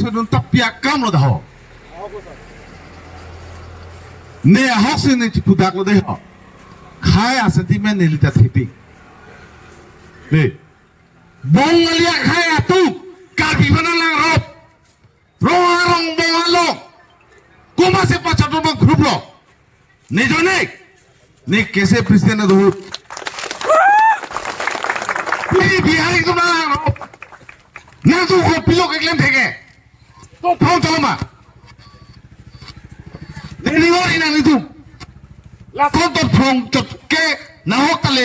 sodun tapia kam lo daho ne hosin ni pudak lo deho khai sentiment ni lita thipi le bong alia khai atu kabi mana lang rop rong bong alo kuma se pachato bang group lo ne jone ne kese president do Bihari तुम ना तू को pillow के claim फेंके तो फाउ चलो मा नहीं हो ina ni tu la तो phong chot ke na ho ka le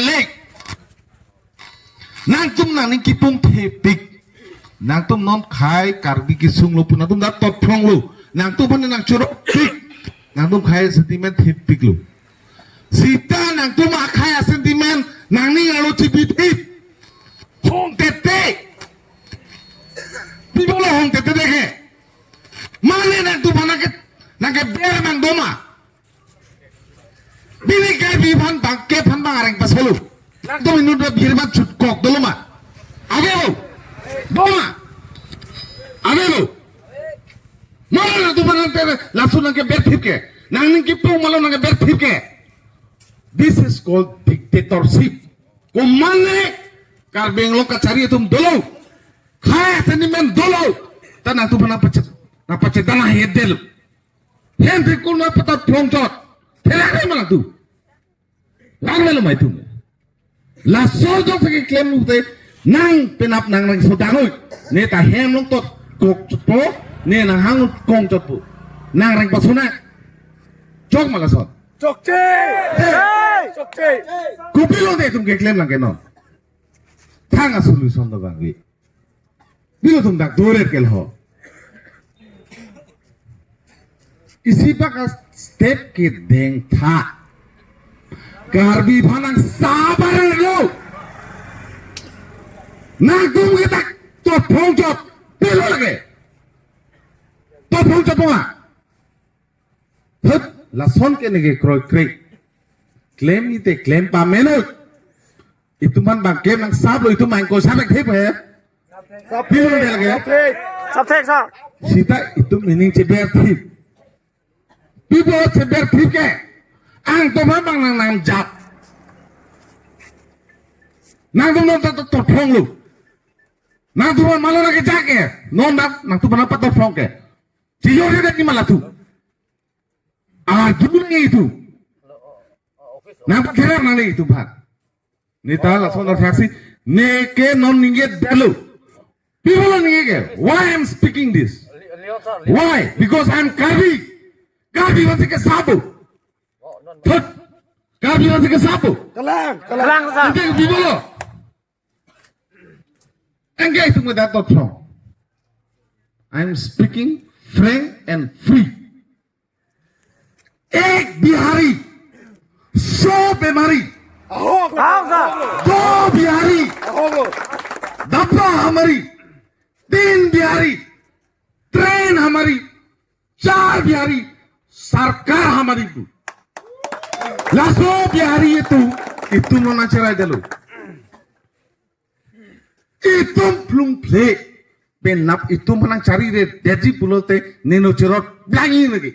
nang tum nang ni kipung thepik nang tum non khai karbi ki sung lo puna tum da to phong lo nang tum pun nang churo pik nang tum khai sentiment thepik lo sita nang tum khai sentiment nang ni alo chipit Hong tete, people hong tete deke, mana nak tu mana ke ber mang doma, bini kai bihan bang ke pan bang areng pas hulu, nak tu minut ber birman cut kok dulu mah, age lo, doma, age lo, mana nak tu mana te langsung nak ke ber phipke, nang ni kipung malu nak ke ber phipke, this is called dictatorship, kumane Karbeng lo kacari itu dolo, kaya sentimen dolo, tanah tu mana pecet tanah hedel, hendak kau nak petat prongjot, terang mana tu, lang melu mai tu, laso jauh sekali klaim tu, nang penap nang sodangoi, ne ta hem long tot kok ceppo, ne nang hang kong ceppo, nang reng pasuna, jok malah sod, Chokche! Chokche! kupilo deh tu ke klaim lang kenon. Thanga solution to bangwi bilo tum dak dore kel ho isi baka step ke deng tha karbi bhanang sabar lo na tum ke tak to phong jot bilo lage to phong jot ma thut la son ke nege kroi krei claim ni te claim pa menoi itu man bang game nang sab lo itu main ko sabek thep he sab phil de lage Sab thek sa. sita itu meaning ceber thip people ceber thip ke ang to man bang nang jap nang to phong lu nang tu man malo lage jake non nang tu mana pato phong ke ciyo de ki mala tu dulu itu nang pakhera nang itu bhat Nita langsung reaksi, neke non ninget delu. People are ninget. Why I'm speaking this? Why? Because I'm Kabi. Kabi masih ke sabu. Thut. Kabi masih ke sabu. Kelang sa. Nanti people lo. Engage with that thought from. I'm speaking frank and free. Ek bihari. So bemari. Ahok sa. दो बिहारी डब्बा हमारी तीन Bihari train हमारी चार बिहारी सरकार हमारी lasso Bihari itu mana cerai dulu itu belum play penap itu menang cari deh jadi pulote nino cerot belangi lagi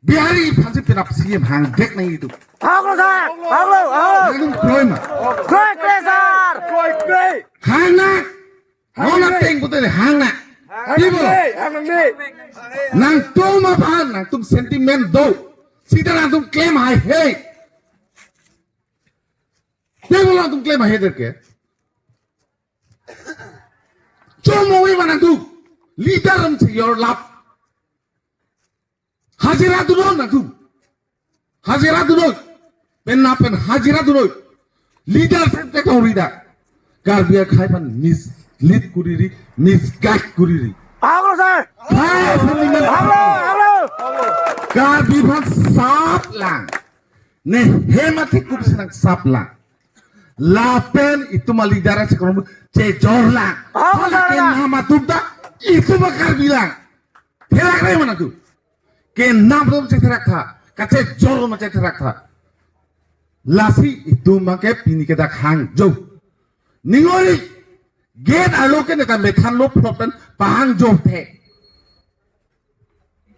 biari pasti penap sih hang dek nang itu Ahok sa. Ahok. itu kroy mah Koi sar. Koi. hana mana teng betul hana Hang ni. nang tum apa nang tum sentiment do sida nang tum claim hai hey tengok nang tum claim hai derke cuma mana tu leader your lap hajira dulu nang tu hajira dulu pen hajira dulu leader sente kau rida karbia khai pan mislead kuriri misguide kuriri Ahok sa. khai sentiment karbi pan sap lang ne hemati kup senang sap lang lapen itu mah leader sekolah cejor lang ke nama tuta itu bakal bilang terak mana tu ke nam rum ceterak tha kace jor ma ceterak tha lasi itu make pini kita hang jo ningori gen aloke ne ta methan lo propen pahang jo the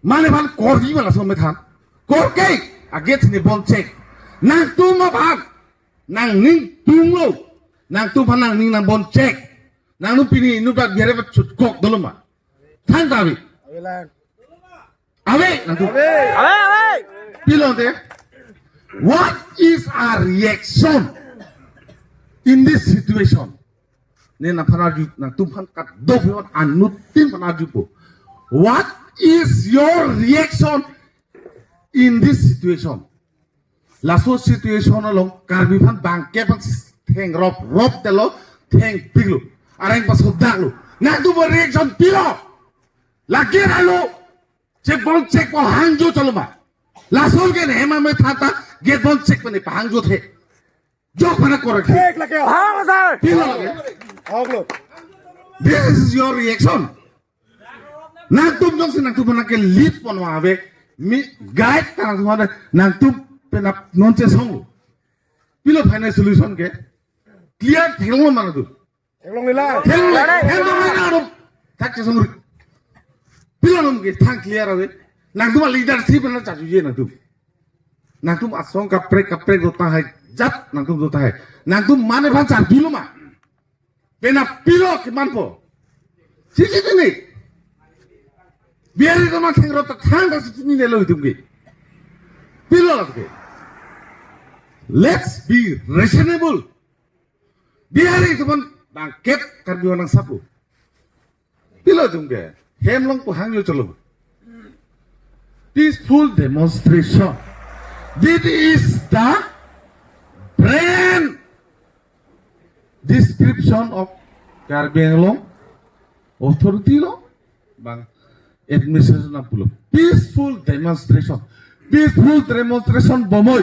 Mana pan kordi malah sama tan. Korke aget ni bon cek. Nang tu ma pan. Nang ning tunglo. Nang tu pan nang ning nang bon cek. Nang nu pini nu tak biar apa cut kok dulu mah. Tan tawi. Awilan. Awe nang tu. Awe. Pilon deh. What is our reaction in this situation? Ni na panaju nang tu pan kat do pion anutin panaju po. What is your reaction in this situation? Laso situation along karbi pan bangke pan theng rob telo theng piglo areng pas hodak lo. Nang tu ber reaction pilo. Lagi lalu cek bol cek bol hangjo chalo ma. Laso ke hema me thata get bol cek pani hangjo the. Jok mana korek. Ek lagi. Hang sir. Pilo lagi. Hang lo. This is your reaction. Nang tum jong si nang tum nak ke lead pon wawe mi guide kan semua nang tum penap nonce song. Pilo final solution ke clear thelo mana tu. Eglong nila. Thelo mana ro tak che song. Pilo nom ke thang clear awe nang tum leadership na cha ju nang tum. Nang tum asong ka prek dota hai jat nang tum dota hai. Nang tum mane ban chan pilo ma. Penap pilo ke manpo. Sisi ni. Biar itu makin rota tangga sini nelo itu mungkin. Pilo lagi. Let's be reasonable. Biar itu pun bangkit karbi orang sapu. Pilo itu mungkin. Hemlong pohang yo colo. Peaceful demonstration. This is the brand description of karbi Anglong authority lo bang. Administration na pulo. Peaceful demonstration. Peaceful demonstration bomoy.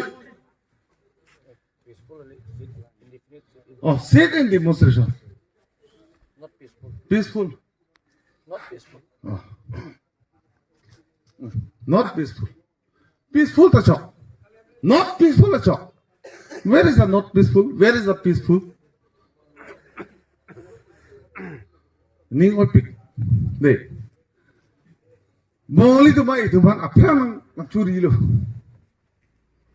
Oh, sit in demonstration. Not peaceful. Peaceful. Not peaceful. Oh. Not peaceful. Peaceful to chok. Not peaceful to chok. Where is the not peaceful? Where is the peaceful? Ning or pick. There. Bongli tu mai tu ban apa nang curi lo.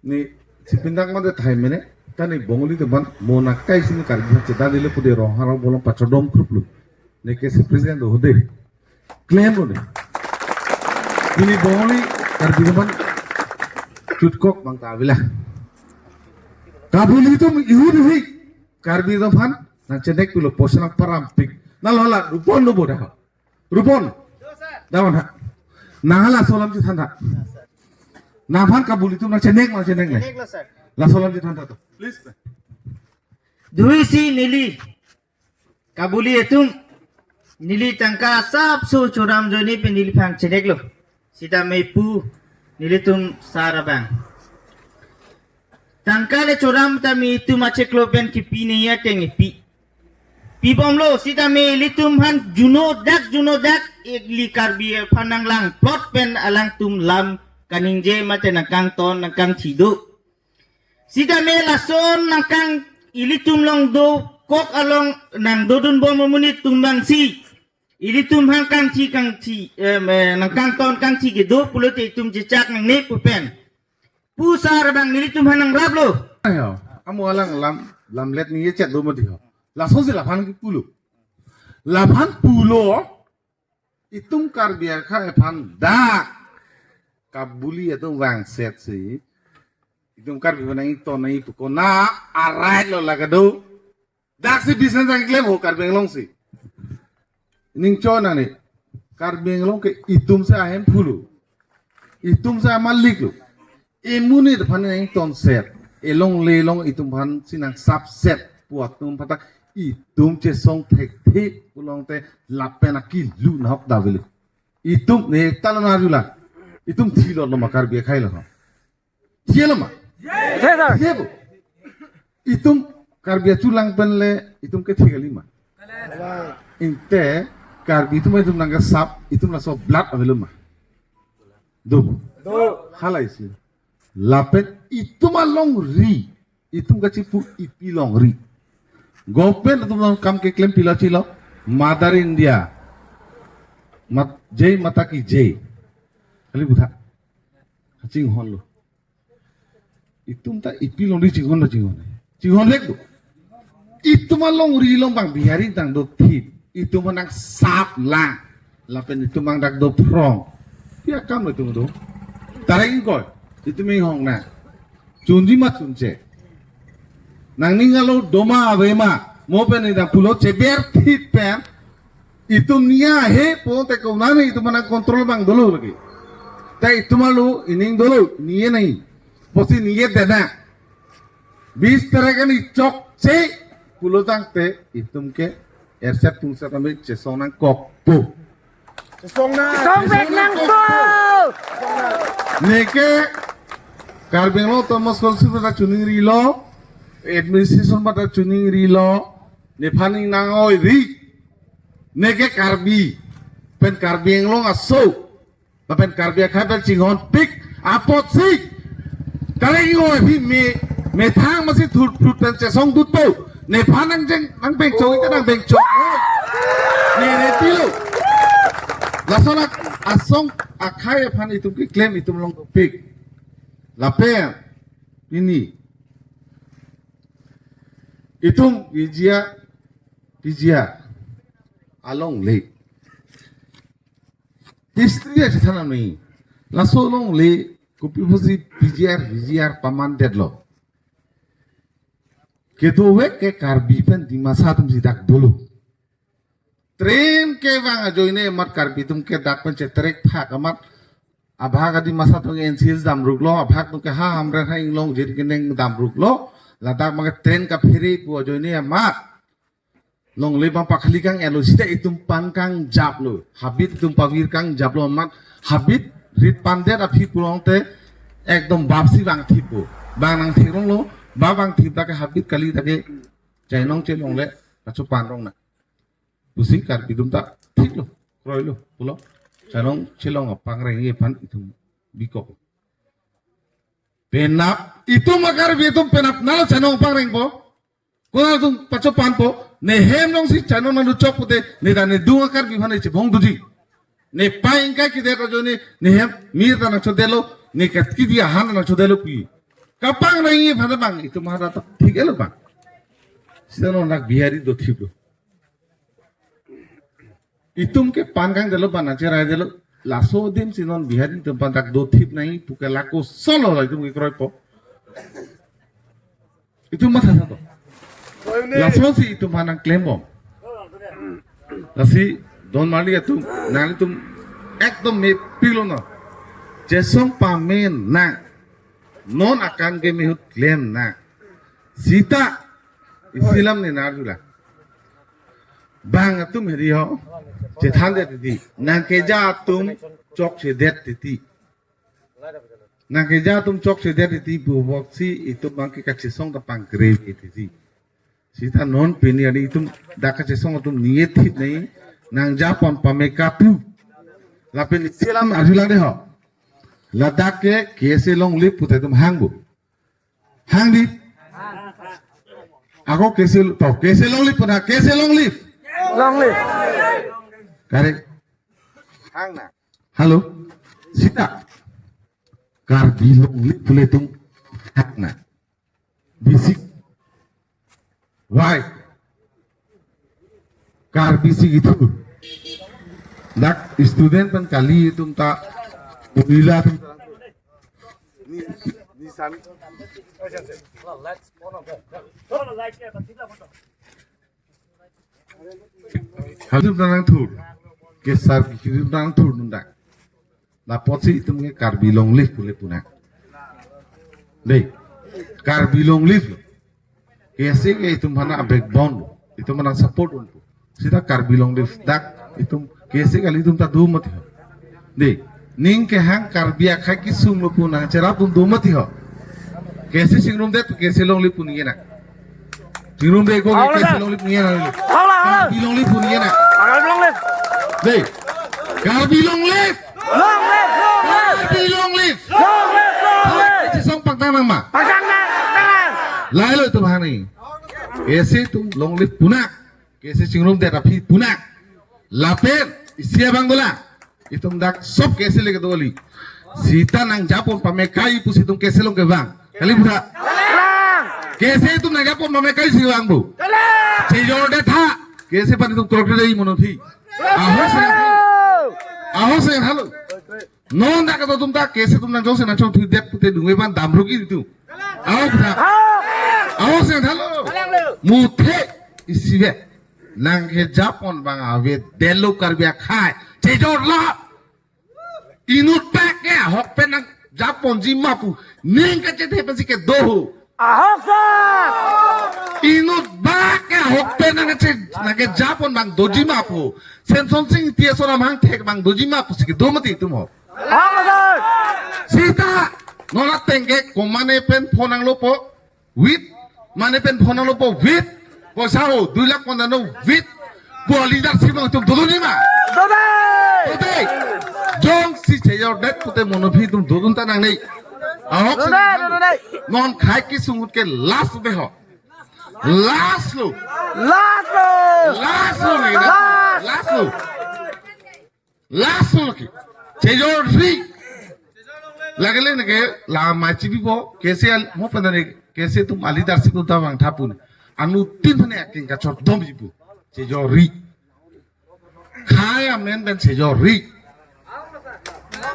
Ni si pindak mana thai mene. Tani bongli tu ban monak kai sini karbi cita dile pude rohara bolong pacodom grup lo. Ni kesi presiden do hode. Claim lo ni. Ini bongli karbi tu ban cutkok bang tawila. Kabuli tu ihud hi karbi tu ban nang cendek tu lo posanang parampik. Nalola rupon lo boda. Rupon. Dawan ha. Nahala solam ci thanda. Nafan kabul itu na cenek le. Eklo sir. La solam ci thanda to. Please. Duisi nili kabuli etum nili tangka sab su churam joni pe nili phang chedeklo sita mai pu nili tum sarabang tangka le churam ta mi tu ma cheklo pen ki pi ne ya teng pi bomlo sita me litum han juno dak egli karbi phanang lang plot pen alang tum lam kaningje mate nakang ton nakang thidu sita me lason nakang ilitum long do kok along nang dodun bom munit tumbang si ilitum hang kang chi nang kang ton kang chi ge do pulote tum jecak nang ne pupen pusar bang ilitum hanang rablo Ayo, kamu alang lam let ni ye chat do mati ho. La so se la phan ki pulo. La phan pulo itum kar biya kha e phan da kabuli itu wang set si itum kar bi banai to nai ko na arai lo la do dak si business ang claim ho kar benglong si ning cho na ni kar benglong ke itum se ahem pulo itum se malik lo emuni de phan nai ton set elong le long itum phan sinang subset puat tum pata itum che song thek thek ulong te lapena ki lu na hok davelu itum ne talana rula itum thilo no makar bi khailo ha thielo ma Yes sir. thiebo itum karbia chulang penle itum ke thigali ma inte karbi itum itum nanga sap itum na so blood avelu ma do Do. hala isi lapet itum along ri itum ka chipu ipilong ri government itum kam ke claim pila chilo mother india mat jay mata ki jay kali buta cing hon lo itum ta ipilong di cing hon lek lo itu malong rilong bang bihari tang do tip itu menang sap lang lapen itu mang dak do prong pia kam lo itu do taring ko itu ming hong na chunji ma chunche nang ningalo doma avema mo pen ida pulo ceber tip pen itu nia he po te ko nani itu menang kontrol bang dulu lagi tai itu malu ining dulu niye nahi posi niye dena bis तरह का नी चौक से पुलो तंगते इतुम के एरसेट तुम से Tamil चेसोना कोक्पो Song bek nang po. नेके कार्बेंगलो तमस कल से बता चुनिंग रीलो एडमिनिस्ट्रेशन बता चुनिंग रीलो नेफानी नांगोय री नेके कार्बी पेन कार्बेंगलो असो पेन कार्बी अखाय पेन चिंगोन पिक आपोत सी करेंगे वो भी मैं thang masih thut dan cesong tut po ne phanang jeng nang beng chong ka nang beng chong ne tilo lasona asong akhai phan itum ki claim itum long pik lape ini itum bijia along le istri aja thana nei laso long le kopi phosi bijia paman deadlock Ketua ke karbi pen di masa tum sidak dulu. Tren ke bang ajo ini mat karbi tum ke dak pen cetrek phak amat abhag di masa tum NCS dam ruklo abhag tum ke ha hamra ha inglong jadi keneng dam ruklo ladak mang tren ka phiri pu ajo ini amat long le bang pakhli kang elo sida itum pan kang japlo habit tum pawir kang japlo amat habit rit pandet api pulong te ekdom babsi bang thipu bang nang thirong lo babang kita ke habit kali take jainong celong le kacu panrong na pusing kar bidum tak ঠিক lo kroi lo pulo jainong celong apang reng ye pan itu bikok penap itu makar bitum penap nalo jainong apang reng po kuna tum pacu pan po ne hem nong si jainong nanu chok pute ne da ne dunga kar bifan ichi bong duji ne paing ka ki de ko ne hem mir ta na chodelo ne kat ki dia han na chodelo pi kapang na ini pada bang itu mah rata tiga lo bang sida no nak bihari do thipo itum ke pangkang delo bana cerai delo laso dim sinon bihari tempat tak do thip nahi puke lako solo la itum ke kroi po itu mah satu laso si itu mana claim bom lasi don mali itu nang itu ekdom me pilo no jesong pamen na non akan ke mihut claim na sita isilam ni narula bang atum heri ho che than de ti nang ke ja tum chok che det ti nang ke ja tum chok che det ti bu bok si itu bang ke kache song da pang gre ti sita non pini ani tum da kache song tum niet thit nei nang ja pon pame ka pu la pen isilam arjula de ho Ladak ke kese long lip putai tum hangbu hang di ako kese to kese long lip puna kese long lip kare hang na halo sita karbi long lip pule tum hang na bisik why karbi si gitu dak student pen kali tum ta Bila tu ni sami Hasil tanang tur kesar kiri tanang tur nunda lapot si itu mungkin karbi long lift boleh punak deh karbi long lift kese ke itu mana backbone itu mana support untuk sida karbi long lift dak itu kese kali itu tak dua mati deh ning ke hang karbia khai ki sum lo puna chera tum do mati ho kaise singrum de kaise long li puniye na singrum de ko kaise long li puniye na karbi long li puniye na de karbi long li kaise song pak tang ma lai lo tu bhang ni kaise tum long li puna kaise singrum de rapi puna lapen isia banggola Itum dak sob kese lagi tu oli. Sita nang Japon pamekai pus itum kese long ke bang. Kali buta. Kese itum nang Japon pamekai si bang bu. Sejor de tha. Kese pan itum krokodil monofi. Ahos yang halo. Non dak tu tum tak kese tum nang jose nang chong tu dek pute dungai ban damrugi itu. Ahos buta. Ahos yang halo. Muthe isibe. Nang ke Japon bang ave delo karbia khai. Sejor lah. Inut pak ya, hok penang Japon jimapu, ning kecete pesi ke dohu. Ahok sir. Inut bak ya, hok penang kecete nage Japon bang dojimapu. Senson sing tiya sora mang tek bang dojimapu sih domati itu mo. Ahok sir. Sita nolak tengke komane pen phonang lopo wit, mane pen phonang lopo wit, posao 2 lakh pondano wit, bo leadership bang tum dodonima. Oke, jong si sejauh det pute monofi tum dodun tanang nei. Ahok non khai ki sungut ke last beho. Last lo ni. Last lo ki. Sejauh ri. Lagale ne ke la machi bi bo kese al mo panda ne kese tum ali darsi tum ta bang thapun. Anu tin thane aking ka chor dom ji bu. Sejauh ri. Kaya men ben sejauh ri.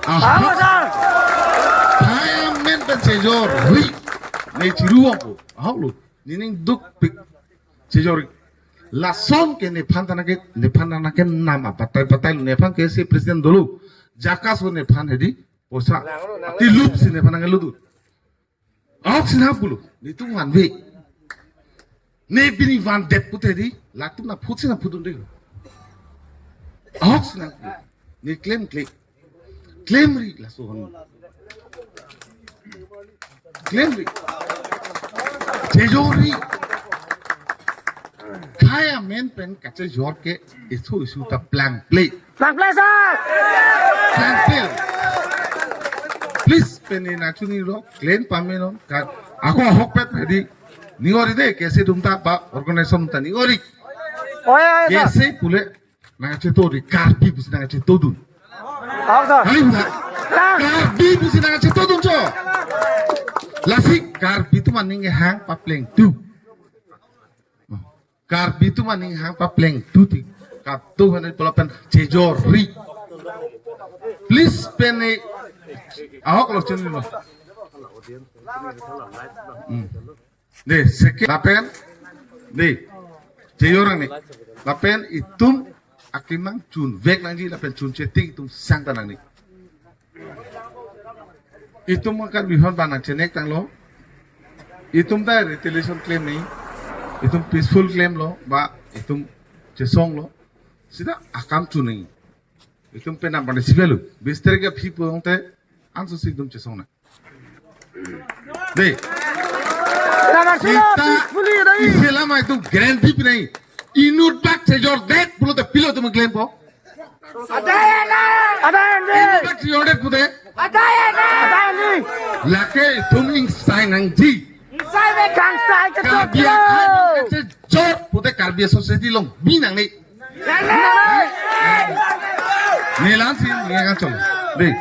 Ahok sir. Kaya men ben sejauh ri. Nei chiruang po. Ahok lo. Nining duk pik sejauh ri. La som ke ne phantana ke nama patai ne phan ke se president dulu. Jakas ho ne phan hedi posa. Ti lup si ne phan ke ludu. Ahok sinha pulu. Ni tu wan ve. Ne bini van det pute di. La tu na phut sina phutun de. Ahok sinha pulu. Ni claim ri la so hon. Claim ri. Sejauh ri. Kaya men pen kaca jor ke isu ta plan play. Plan play sir. Plan play. Please pen ni nachuni lo claim pame no. Ako ahok pet hedi. Niori de kese tumta ba organization ta niori. Oye sir. Kese pule na cheto ri karbi bus na cheto dun. Ahok sir. Hai buda. Karbi bus na cheto dun cho. Lasi karbi tu maning hang pa pleng tu. Karbi tu maning hang pa pleng tu ti. Katu hane pelapan sejauh ri. Please pene ahok lo chuni lo. De seke lapen de orang ni lapen itum akimang chun vek nangi lapen chun cheting itum sang tanang ni itum makan bihon banang chenek tang lo itum da retaliation claim ni itum peaceful claim lo ba itum chesong lo sida akam chun ni itum pe nam pandai sibelu bistere ke phi pongte ansu si itum chesong na de Kita selama itu garanti pinai. Inut bak sejor det pulo te pilo tuh mengklaim po. Ada yang ni. Inut bak sejor det pute. Ada yang ni. Lake tuming sign angji. Sai ve kang sai ke Karbia kai sejor pute karbia society long binang ni. Nilansi ni akan cong. Deh.